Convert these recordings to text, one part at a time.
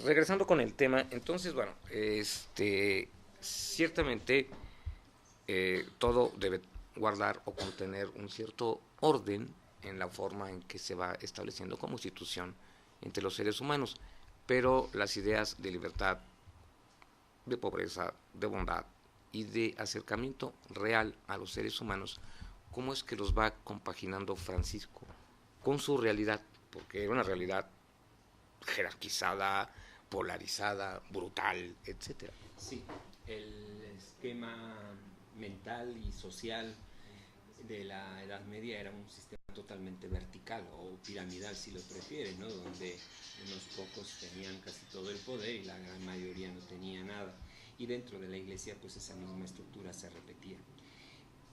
regresando con el tema, entonces, bueno, ciertamente todo debe guardar o contener un cierto orden en la forma en que se va estableciendo como institución entre los seres humanos, pero las ideas de libertad, de pobreza, de bondad y de acercamiento real a los seres humanos, ¿cómo es que los va compaginando Francisco con su realidad? Porque era una realidad jerarquizada, polarizada, brutal, etcétera. Sí, el esquema mental y social de la Edad Media era un sistema totalmente vertical o piramidal si lo prefiere, ¿no? Donde unos pocos tenían casi todo el poder y la gran mayoría no tenía nada. Y dentro de la iglesia pues esa misma estructura se repetía.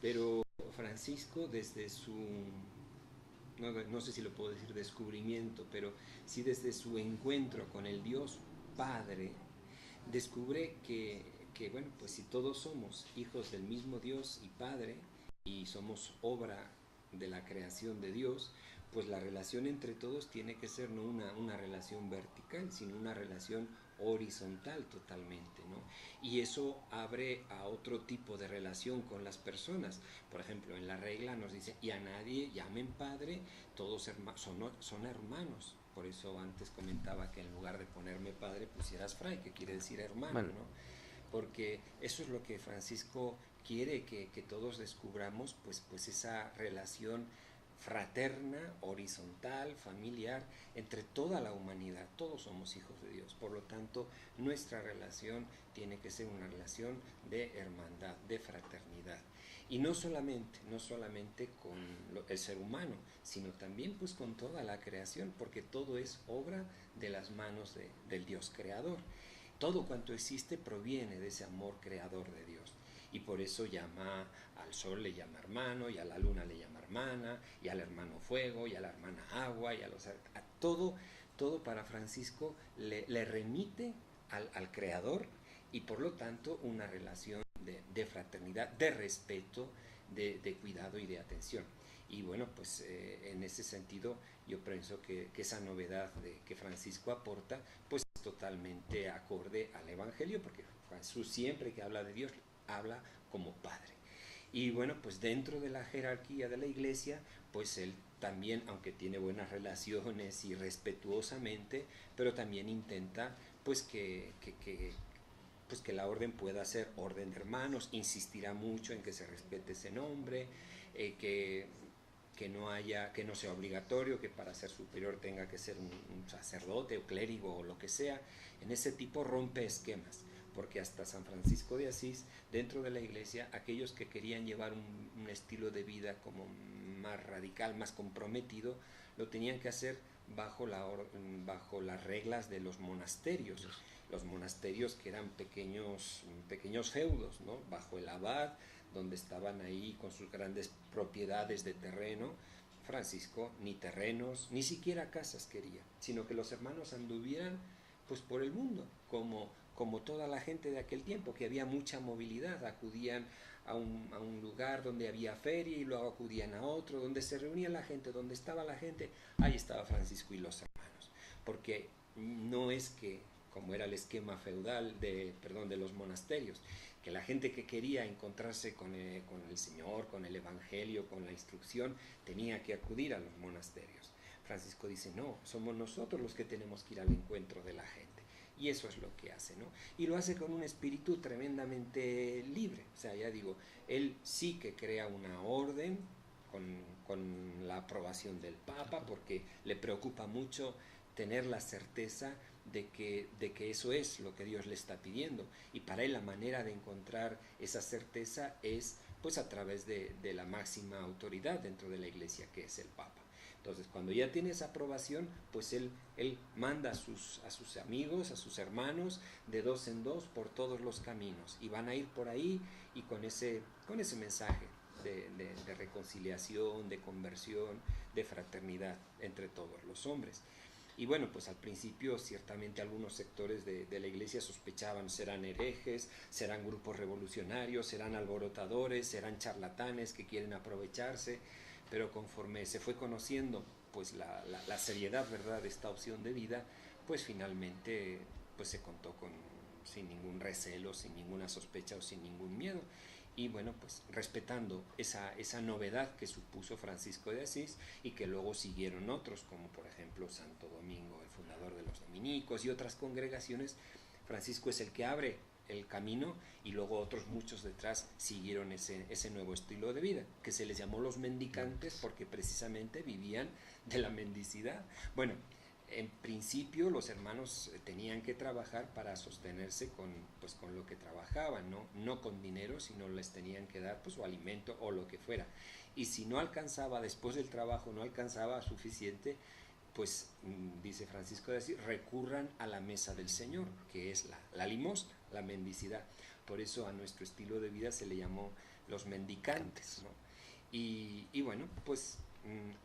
Pero Francisco desde su, no sé si lo puedo decir descubrimiento, pero sí desde su encuentro con el Dios Padre, descubre bueno, pues si todos somos hijos del mismo Dios y Padre y somos obra de la creación de Dios, pues la relación entre todos tiene que ser no una relación vertical, sino una relación horizontal totalmente, ¿no? Y eso abre a otro tipo de relación con las personas. Por ejemplo, en la regla nos dice, y a nadie llamen padre, todos son hermanos. Por eso antes comentaba que en lugar de ponerme padre pusieras fray, que quiere decir hermano, Bueno, ¿no? Porque eso es lo que Francisco quiere que todos descubramos, pues esa relación fraterna, horizontal, familiar, entre toda la humanidad. Todos somos hijos de Dios. Por lo tanto, nuestra relación tiene que ser una relación de hermandad, de fraternidad. Y no solamente con el ser humano, sino también pues con toda la creación, porque todo es obra de las manos del Dios creador. Todo cuanto existe proviene de ese amor creador de Dios. Y por eso llama al sol, le llama hermano, y a la luna le llama hermana, y al hermano fuego, y a la hermana agua, y a todo para Francisco le remite al creador, y por lo tanto una relación de fraternidad, de respeto, de cuidado y de atención. Y bueno, pues en ese sentido yo pienso que esa novedad que Francisco aporta, pues es totalmente acorde al Evangelio, porque Jesús siempre que habla de Dios, habla como Padre. Y bueno, pues dentro de la jerarquía de la iglesia, pues él también, aunque tiene buenas relaciones y respetuosamente, pero también intenta pues que la orden pueda ser orden de hermanos, insistirá mucho en que se respete ese nombre, que no sea obligatorio, que para ser superior tenga que ser un sacerdote o clérigo o lo que sea. En ese tipo rompe esquemas, porque hasta San Francisco de Asís, dentro de la iglesia, aquellos que querían llevar un estilo de vida como más radical, más comprometido, lo tenían que hacer bajo las reglas de los monasterios. Los monasterios que eran pequeños feudos, ¿no? Bajo el abad, donde estaban ahí con sus grandes propiedades de terreno. Francisco ni terrenos, ni siquiera casas quería, sino que los hermanos anduvieran pues por el mundo, como toda la gente de aquel tiempo, que había mucha movilidad, acudían a un lugar donde había feria y luego acudían a otro, donde se reunía la gente, donde estaba la gente, ahí estaba Francisco y los hermanos, porque no es que como era el esquema feudal de los monasterios, que la gente que quería encontrarse con el Señor, con el Evangelio, con la instrucción, tenía que acudir a los monasterios. Francisco dice, no, somos nosotros los que tenemos que ir al encuentro de la gente. Y eso es lo que hace, ¿no? Y lo hace con un espíritu tremendamente libre. O sea, ya digo, él sí que crea una orden con la aprobación del Papa, porque le preocupa mucho tener la certeza de que eso es lo que Dios le está pidiendo. Y para él la manera de encontrar esa certeza es pues a través de la máxima autoridad dentro de la iglesia, que es el Papa. Entonces, cuando ya tiene esa aprobación, pues él manda a sus amigos, a sus hermanos, de dos en dos por todos los caminos. Y van a ir por ahí y con ese mensaje de reconciliación, de conversión, de fraternidad entre todos los hombres. Y bueno, pues al principio ciertamente algunos sectores de la iglesia sospechaban, serán herejes, serán grupos revolucionarios, serán alborotadores, serán charlatanes que quieren aprovecharse, pero conforme se fue conociendo pues la seriedad, ¿verdad?, de esta opción de vida, pues finalmente pues se contó sin ningún recelo, sin ninguna sospecha o sin ningún miedo. Y bueno, pues respetando esa novedad que supuso Francisco de Asís y que luego siguieron otros, como por ejemplo Santo Domingo, el fundador de los dominicos y otras congregaciones. Francisco es el que abre el camino y luego otros muchos detrás siguieron ese nuevo estilo de vida, que se les llamó los mendicantes porque precisamente vivían de la mendicidad. Bueno, en principio los hermanos tenían que trabajar para sostenerse con lo que trabajaban, no con dinero, sino les tenían que dar pues, su alimento o lo que fuera. Y si no alcanzaba, después del trabajo no alcanzaba suficiente, pues dice Francisco de Asís, recurran a la mesa del Señor, que es la limosna, la mendicidad. Por eso a nuestro estilo de vida se le llamó los mendicantes, ¿no? Y bueno, pues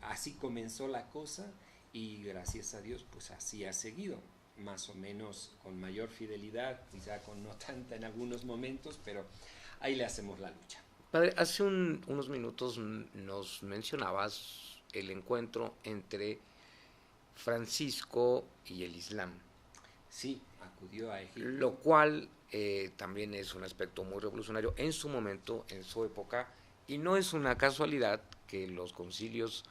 así comenzó la cosa y gracias a Dios pues así ha seguido, más o menos con mayor fidelidad, quizá con no tanta en algunos momentos, pero ahí le hacemos la lucha. Padre, hace unos minutos nos mencionabas el encuentro entre Francisco y el Islam. Sí, acudió a Egipto. Lo cual también es un aspecto muy revolucionario en su momento, en su época, y no es una casualidad que los concilios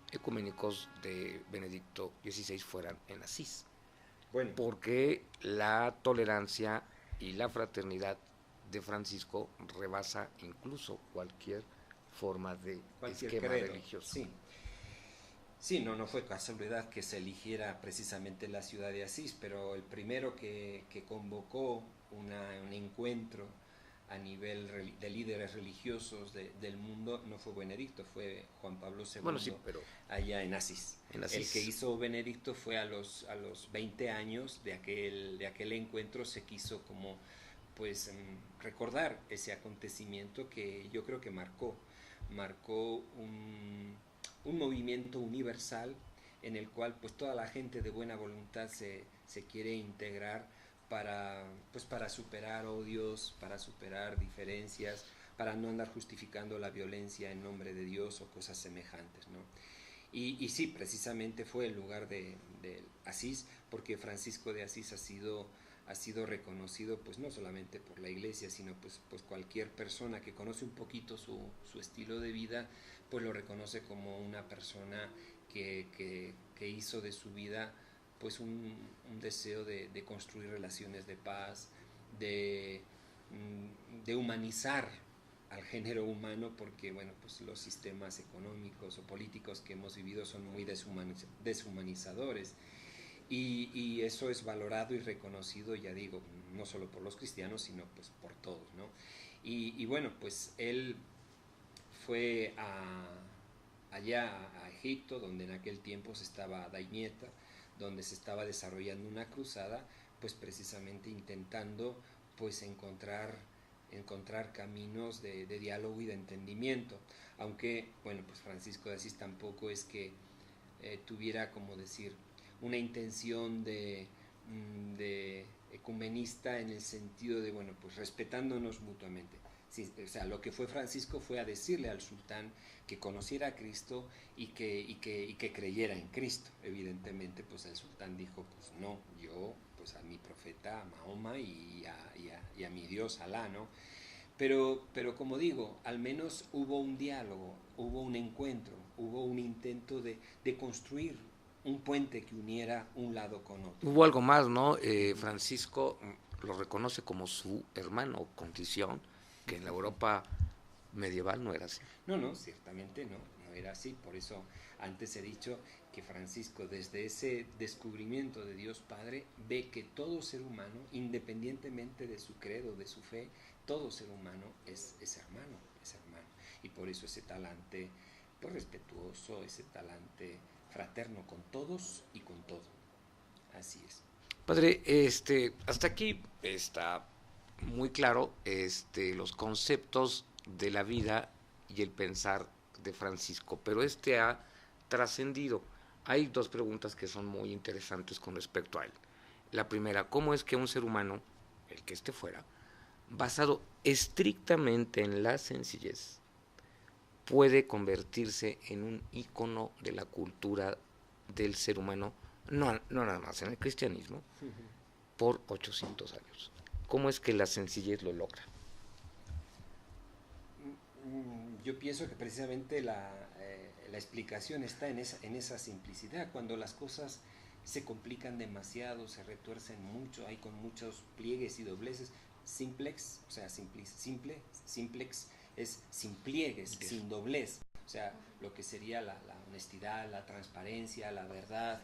ecuménicos de Benedicto XVI fueran en Asís. Bueno, porque la tolerancia y la fraternidad de Francisco rebasa incluso cualquier forma de esquema religioso. Sí. Sí, no fue casualidad que se eligiera precisamente la ciudad de Asís, pero el primero que convocó un encuentro a nivel de líderes religiosos del mundo no fue Benedicto, fue Juan Pablo II, bueno, sí, pero allá en Asís. El que hizo Benedicto fue a los 20 años de aquel encuentro, se quiso como pues recordar ese acontecimiento que yo creo que marcó un movimiento universal en el cual pues toda la gente de buena voluntad se quiere integrar para superar odios, para superar diferencias, para no andar justificando la violencia en nombre de Dios o cosas semejantes, ¿no? Y sí, precisamente fue el lugar de Asís, porque Francisco de Asís ha sido reconocido pues no solamente por la iglesia, sino pues cualquier persona que conoce un poquito su estilo de vida, pues lo reconoce como una persona que hizo de su vida pues un deseo de construir relaciones de paz, de humanizar al género humano, porque bueno, pues los sistemas económicos o políticos que hemos vivido son muy deshumanizadores. Y eso es valorado y reconocido, ya digo, no solo por los cristianos, sino pues por todos, ¿no? Y bueno, pues él fue allá a Egipto, donde en aquel tiempo se estaba Damietta, donde se estaba desarrollando una cruzada, pues precisamente intentando pues encontrar caminos de diálogo y de entendimiento, aunque bueno, pues Francisco de Asís tampoco es que tuviera, como decir, una intención de ecumenista en el sentido de, bueno, pues respetándonos mutuamente. Sí, o sea, lo que fue Francisco fue a decirle al sultán que conociera a Cristo y que creyera en Cristo. Evidentemente, pues el sultán dijo, pues no, yo pues a mi profeta Mahoma y a mi Dios Alá, ¿no? Pero como digo, al menos hubo un diálogo, hubo un encuentro, hubo un intento de construir un puente que uniera un lado con otro. Hubo algo más, ¿no? Francisco lo reconoce como su hermano o condición, que en la Europa medieval no era así. No, ciertamente no era así. Por eso antes he dicho que Francisco, desde ese descubrimiento de Dios Padre, ve que todo ser humano, independientemente de su credo, de su fe, todo ser humano es hermano. Y por eso ese talante pues, respetuoso, ese talante fraterno con todos y con todo. Así es. Padre, hasta aquí está muy claro los conceptos de la vida y el pensar de Francisco, pero ha trascendido. Hay dos preguntas que son muy interesantes con respecto a él. La primera, ¿cómo es que un ser humano, el que esté fuera, basado estrictamente en la sencillez, puede convertirse en un ícono de la cultura del ser humano, no nada más en el cristianismo, por 800 años. ¿Cómo es que la sencillez lo logra? Yo pienso que precisamente la explicación está en esa simplicidad. Cuando las cosas se complican demasiado, se retuercen mucho, hay con muchos pliegues y dobleces. Simplex, o sea, simplex es sin pliegues, sin doblez. O sea, lo que sería la honestidad, la transparencia, la verdad,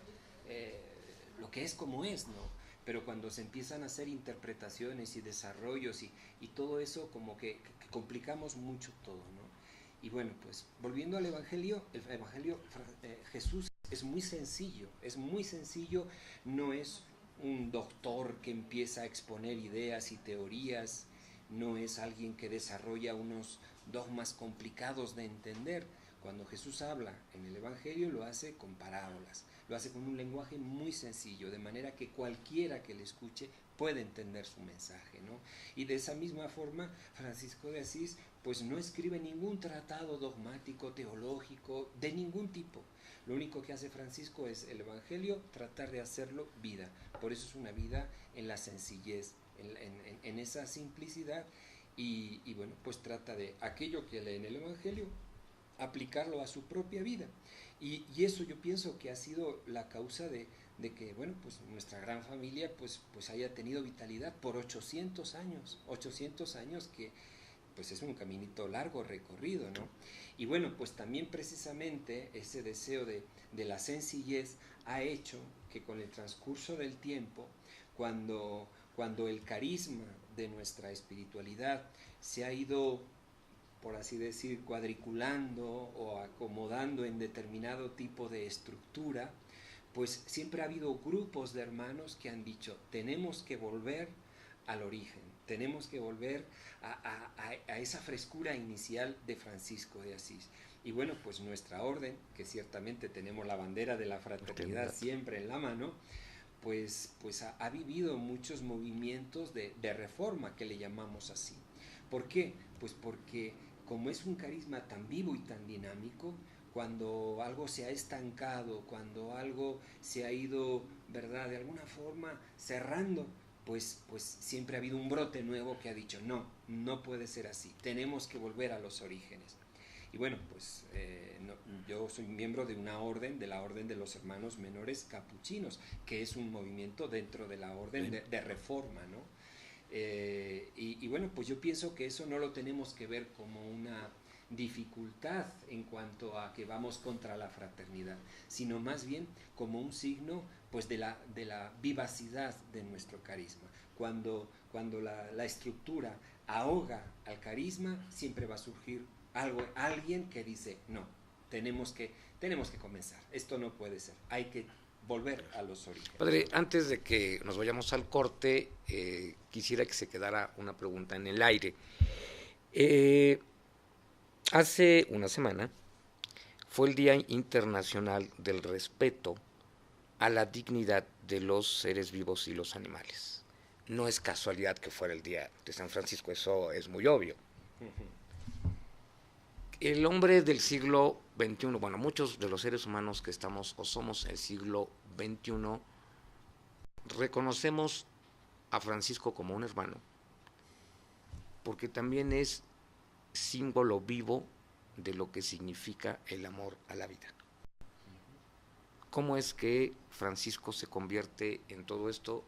lo que es como es, ¿no? Pero cuando se empiezan a hacer interpretaciones y desarrollos y todo eso, como que complicamos mucho todo, ¿no? Y bueno, pues volviendo al Evangelio, Jesús es muy sencillo, no es un doctor que empieza a exponer ideas y teorías, no es alguien que desarrolla unos dogmas complicados de entender. Cuando Jesús habla en el Evangelio lo hace con parábolas, lo hace con un lenguaje muy sencillo, de manera que cualquiera que le escuche puede entender su mensaje, ¿no? Y de esa misma forma, Francisco de Asís pues no escribe ningún tratado dogmático, teológico, de ningún tipo. Lo único que hace Francisco es el Evangelio, tratar de hacerlo vida. Por eso es una vida en la sencillez, en esa simplicidad, y bueno, pues trata de aquello que lee en el Evangelio, aplicarlo a su propia vida. Y eso yo pienso que ha sido la causa de que, bueno, pues nuestra gran familia pues haya tenido vitalidad por 800 años que pues es un caminito largo recorrido, ¿no? Y bueno, pues también precisamente ese deseo de la sencillez ha hecho que con el transcurso del tiempo, cuando el carisma de nuestra espiritualidad se ha ido, por así decir, cuadriculando o acomodando en determinado tipo de estructura, pues siempre ha habido grupos de hermanos que han dicho, tenemos que volver al origen, tenemos que volver a esa frescura inicial de Francisco de Asís. Y bueno, pues nuestra orden, que ciertamente tenemos la bandera de la fraternidad siempre en la mano, pues ha vivido muchos movimientos de reforma, que le llamamos así. ¿Por qué? Pues porque como es un carisma tan vivo y tan dinámico, cuando algo se ha estancado, cuando algo se ha ido, ¿verdad?, de alguna forma cerrando, pues siempre ha habido un brote nuevo que ha dicho, no puede ser así, tenemos que volver a los orígenes. Y bueno, pues yo soy miembro de una orden, de la Orden de los Hermanos Menores Capuchinos, que es un movimiento dentro de la orden de reforma, ¿no? Y bueno, pues yo pienso que eso no lo tenemos que ver como una dificultad en cuanto a que vamos contra la fraternidad, sino más bien como un signo pues de la vivacidad de nuestro carisma. Cuando la estructura ahoga al carisma, siempre va a surgir alguien que dice, no, tenemos que comenzar, esto no puede ser, hay que volver a los orígenes. Padre, antes de que nos vayamos al corte, quisiera que se quedara una pregunta en el aire. Hace una semana fue el Día Internacional del Respeto a la dignidad de los seres vivos y los animales. No es casualidad que fuera el Día de San Francisco, eso es muy obvio. El hombre del siglo XXI, bueno, muchos de los seres humanos que estamos o somos el siglo XXI, reconocemos a Francisco como un hermano, porque también es símbolo vivo de lo que significa el amor a la vida. ¿Cómo es que Francisco se convierte en todo esto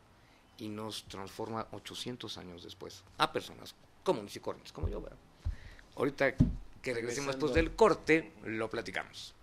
y nos transforma 800 años después a personas comunes y corrientes como yo, ¿verdad? Ahorita que regresemos después del corte, lo platicamos.